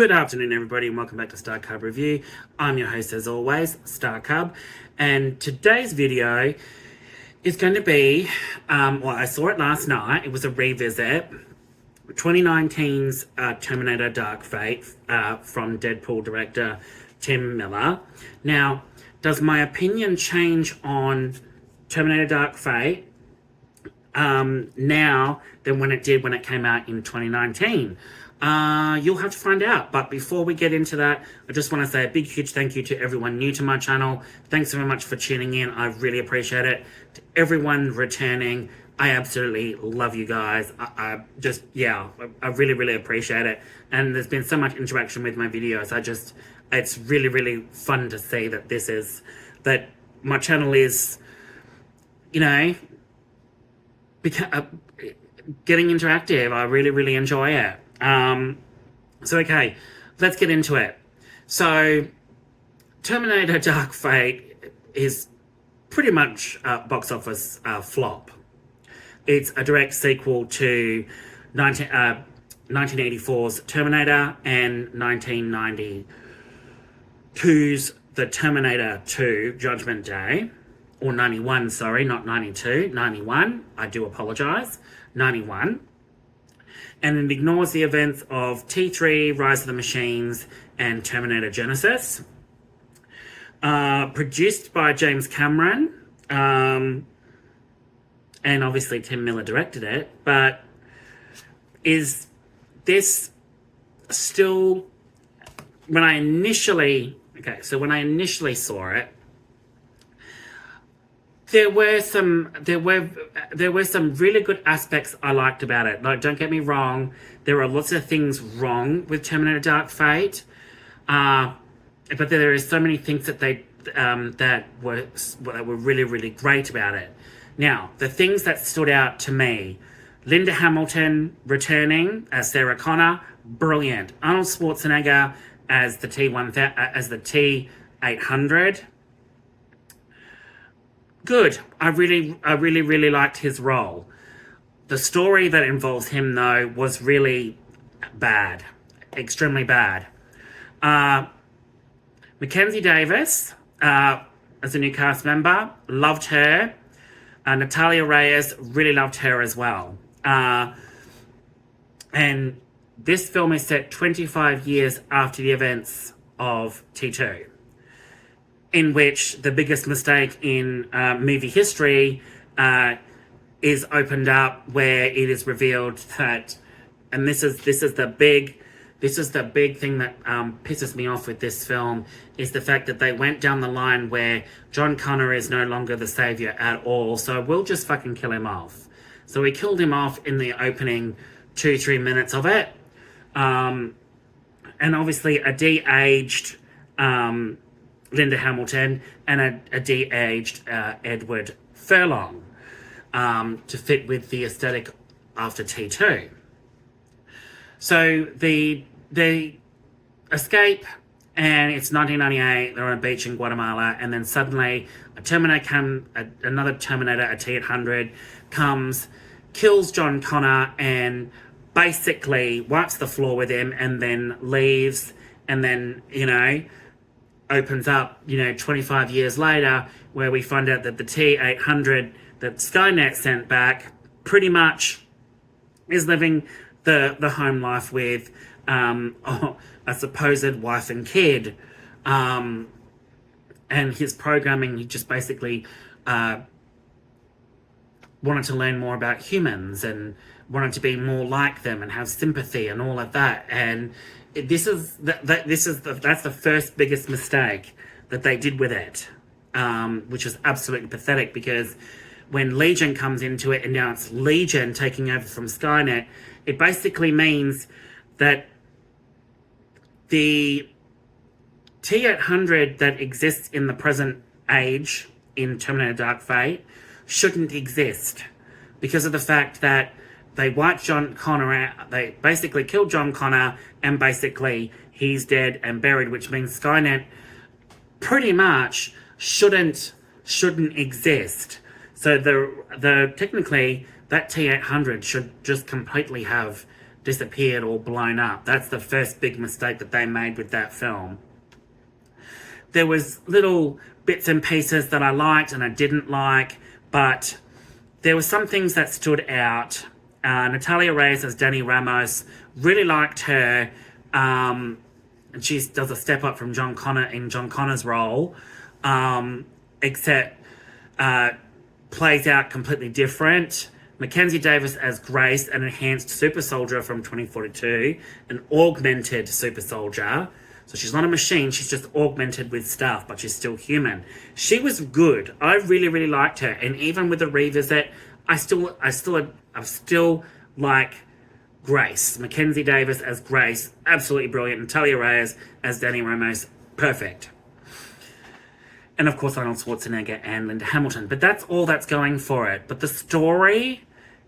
Good afternoon, everybody, and welcome back to Starcub Review. I'm your host, as always, Starcub, and today's video is going to be, I saw it last night. It was a revisit, 2019's Terminator Dark Fate from Deadpool director Tim Miller. Now, does my opinion change on Terminator Dark Fate now than when it did when it came out in 2019? You'll have to find out. But before we get into that, I just want to say a big, huge thank you to everyone new to my channel. Thanks very much for tuning in. I really appreciate it. To everyone returning, I absolutely love you guys. I really, really appreciate it. And there's been so much interaction with my videos. It's really, really fun to see that that my channel is, getting interactive. I really, really enjoy it. Okay, let's get into it. So, Terminator Dark Fate is pretty much a box office flop. It's a direct sequel to 1984's Terminator and 1992's The Terminator 2 Judgment Day. Or 91, sorry, not 92, 91. I do apologize. 91. And it ignores the events of T3, Rise of the Machines, and Terminator Genesis. Produced by James Cameron, and obviously Tim Miller directed it, but is this still, when I initially saw it, there were some really good aspects I liked about it. Like, don't get me wrong, there are lots of things wrong with Terminator Dark Fate, but there are so many things that that were really, really great about it. Now, the things that stood out to me: Linda Hamilton returning as Sarah Connor, brilliant. Arnold Schwarzenegger as the T-800. Good. I really liked his role. The story that involves him, though, was really bad. Extremely bad. Mackenzie Davis, as a new cast member, loved her. Natalia Reyes, really loved her as well. And this film is set 25 years after the events of T2. In which the biggest mistake in movie history is opened up, where it is revealed that, and this is the big thing that pisses me off with this film, is the fact that they went down the line where John Connor is no longer the savior at all, so we'll just fucking kill him off. So we killed him off in the opening 2-3 minutes of it, and obviously a de-aged Linda Hamilton and a de-aged Edward Furlong to fit with the aesthetic after T2. So the escape, and it's 1998, they're on a beach in Guatemala, and then suddenly another Terminator, a T-800, comes, kills John Connor, and basically wipes the floor with him, and then leaves, and then, opens up, 25 years later, where we find out that the T-800 that Skynet sent back pretty much is living the home life with a supposed wife and kid. And his programming, he just basically wanted to learn more about humans and wanted to be more like them and have sympathy and all of that. And that's the first biggest mistake that they did with it, which is absolutely pathetic, because when Legion comes into it, and now it's Legion taking over from Skynet, it basically means that the T-800 that exists in the present age in Terminator Dark Fate shouldn't exist, because of the fact that they wiped John Connor out. They basically killed John Connor, and basically he's dead and buried, which means Skynet pretty much shouldn't exist. So the technically that T-800 should just completely have disappeared or blown up. That's the first big mistake that they made with that film. There was little bits and pieces that I liked and I didn't like, but there were some things that stood out. Natalia Reyes as Dani Ramos, really liked her. And she does a step up from John Connor in John Connor's role, except plays out completely different. Mackenzie Davis as Grace, an enhanced super soldier from 2042, an augmented super soldier. So she's not a machine, she's just augmented with stuff, but she's still human. She was good. I really, really liked her. And even with the revisit, I still like Grace. Mackenzie Davis as Grace, absolutely brilliant. Natalia Reyes as Dani Ramos, perfect. And of course Arnold Schwarzenegger and Linda Hamilton. But that's all that's going for it. But the story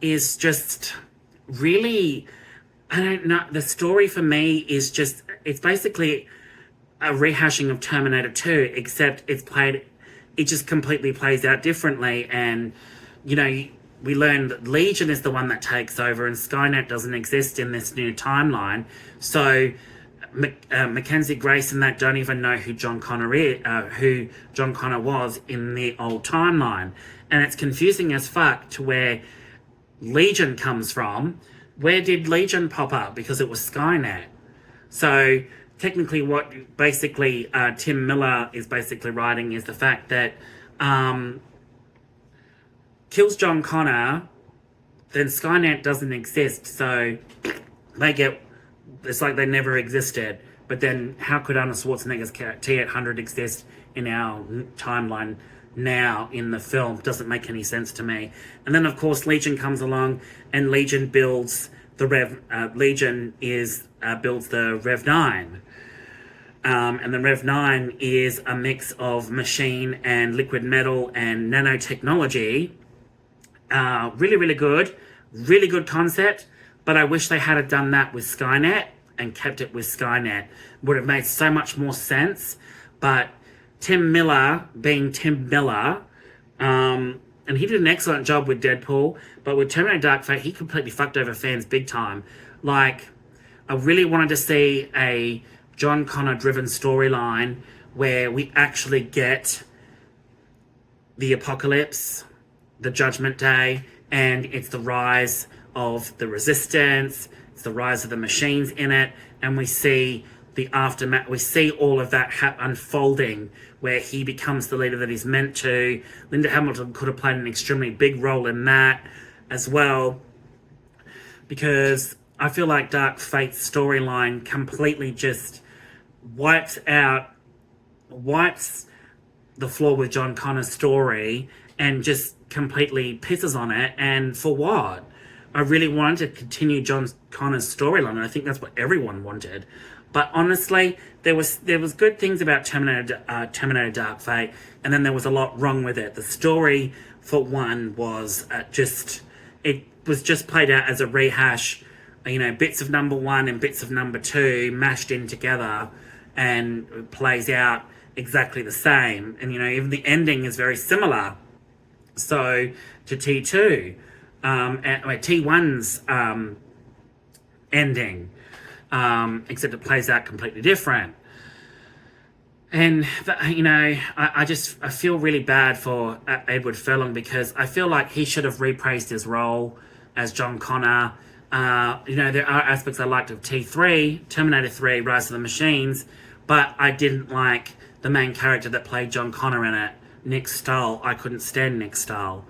is just really, I don't know, the story for me is just, it's basically a rehashing of Terminator 2, except it just completely plays out differently. And, you know, we learned that Legion is the one that takes over and Skynet doesn't exist in this new timeline. So Mackenzie Grace and that don't even know who John Connor was in the old timeline. And it's confusing as fuck to where Legion comes from. Where did Legion pop up? Because it was Skynet. So technically what basically Tim Miller is basically writing is the fact that kills John Connor, then Skynet doesn't exist, so it's like they never existed. But then how could Arnold Schwarzenegger's T-800 exist in our timeline now in the film? Doesn't make any sense to me. And then of course Legion comes along and Legion builds the builds the Rev-9. And the Rev-9 is a mix of machine and liquid metal and nanotechnology. Really, really good. Really good concept. But I wish they had done that with Skynet and kept it with Skynet. Would have made so much more sense. But Tim Miller, being Tim Miller, and he did an excellent job with Deadpool, but with Terminator Dark Fate, he completely fucked over fans big time. Like, I really wanted to see a John Connor-driven storyline where we actually get the apocalypse, the Judgment Day, and it's the rise of the Resistance, it's the rise of the machines in it, and we see the aftermath, we see all of that unfolding where he becomes the leader that he's meant to. Linda Hamilton could have played an extremely big role in that as well, because I feel like Dark Fate's storyline completely just wipes the floor with John Connor's story and just completely pisses on it. And for what? I really wanted to continue John Connor's storyline, and I think that's what everyone wanted. But honestly, there was good things about Terminator Dark Fate, and then there was a lot wrong with it. The story, for one, was just played out as a rehash, you know, bits of number one and bits of number two mashed in together, and it plays out exactly the same. And, you know, even the ending is very similar. So, to T2, T1's ending, except it plays out completely different. And, you know, I feel really bad for Edward Furlong, because I feel like he should have repraised his role as John Connor. You know, there are aspects I liked of T3, Terminator 3, Rise of the Machines, but I didn't like the main character that played John Connor in it, Nick Stahl. I couldn't stand Nick Stahl.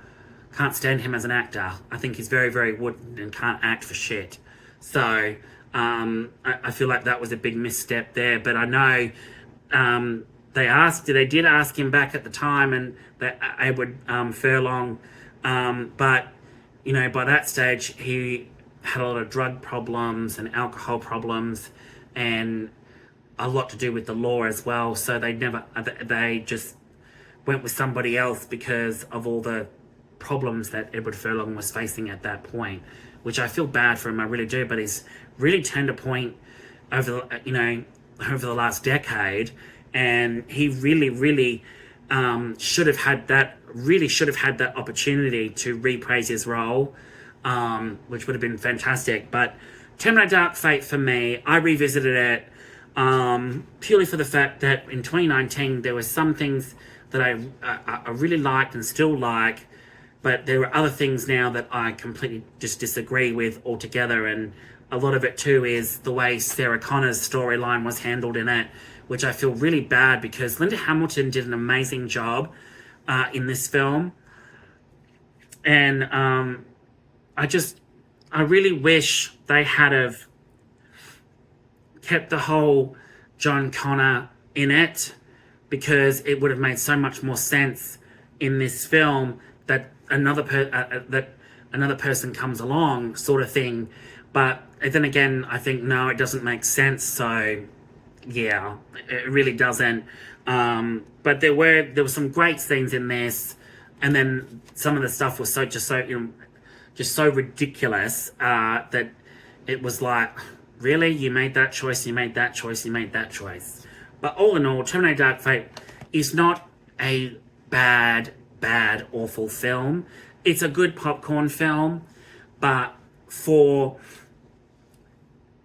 Can't stand him as an actor. I think he's very, very wooden and can't act for shit. So, I feel like that was a big misstep there. But I know they did ask him back at the time, and that Edward Furlong, but, you know, by that stage, he had a lot of drug problems and alcohol problems, and a lot to do with the law as well. So they just went with somebody else because of all the problems that Edward Furlong was facing at that point, which I feel bad for him, I really do. But he's really turned a point over the last decade, and he really should have had that opportunity to repraise his role, which would have been fantastic. But Terminator Dark Fate for me, I revisited it purely for the fact that in 2019 there were some things that I really liked and still like, but there are other things now that I completely just disagree with altogether, and a lot of it too is the way Sarah Connor's storyline was handled in it, which I feel really bad because Linda Hamilton did an amazing job in this film. And I really wish they had have kept the whole John Connor in it, because it would have made so much more sense in this film that another person comes along, sort of thing. But then again, I think no, it doesn't make sense. So yeah, it really doesn't. But there were some great scenes in this, and then some of the stuff was just so ridiculous that it was like, really, you made that choice, you made that choice, you made that choice. But all in all, Terminator Dark Fate is not a bad, awful film. It's a good popcorn film, but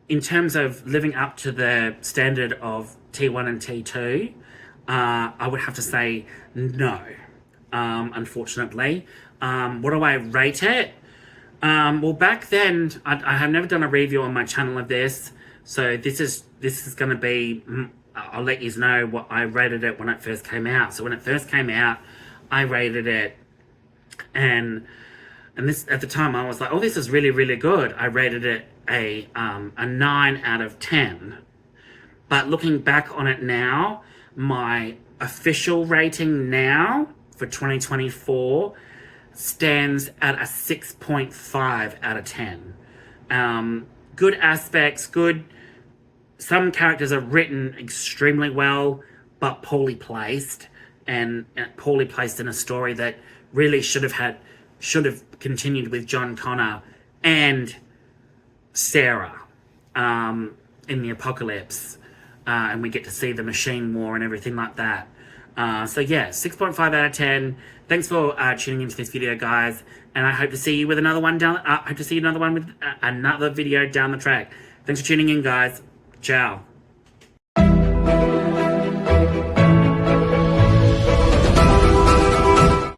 in terms of living up to the standard of T1 and T2, I would have to say no, unfortunately. What do I rate it? Well, back then, I have never done a review on my channel of this, so this is going to be, I'll let you know what I rated it when it first came out. So when it first came out, I rated it, and this, at the time, I was like, oh, this is really, really good. I rated it a 9 out of 10. But looking back on it now, my official rating now for 2024 stands at a 6.5 out of 10. Good aspects, good. Some characters are written extremely well, but poorly placed, and poorly placed in a story that really should have continued with John Connor and Sarah in the apocalypse, and we get to see the machine war and everything like that. So yeah, 6.5 out of 10. Thanks for tuning into this video, guys, and I hope to see you with another one with another video down the track. Thanks for tuning in, guys. Ciao.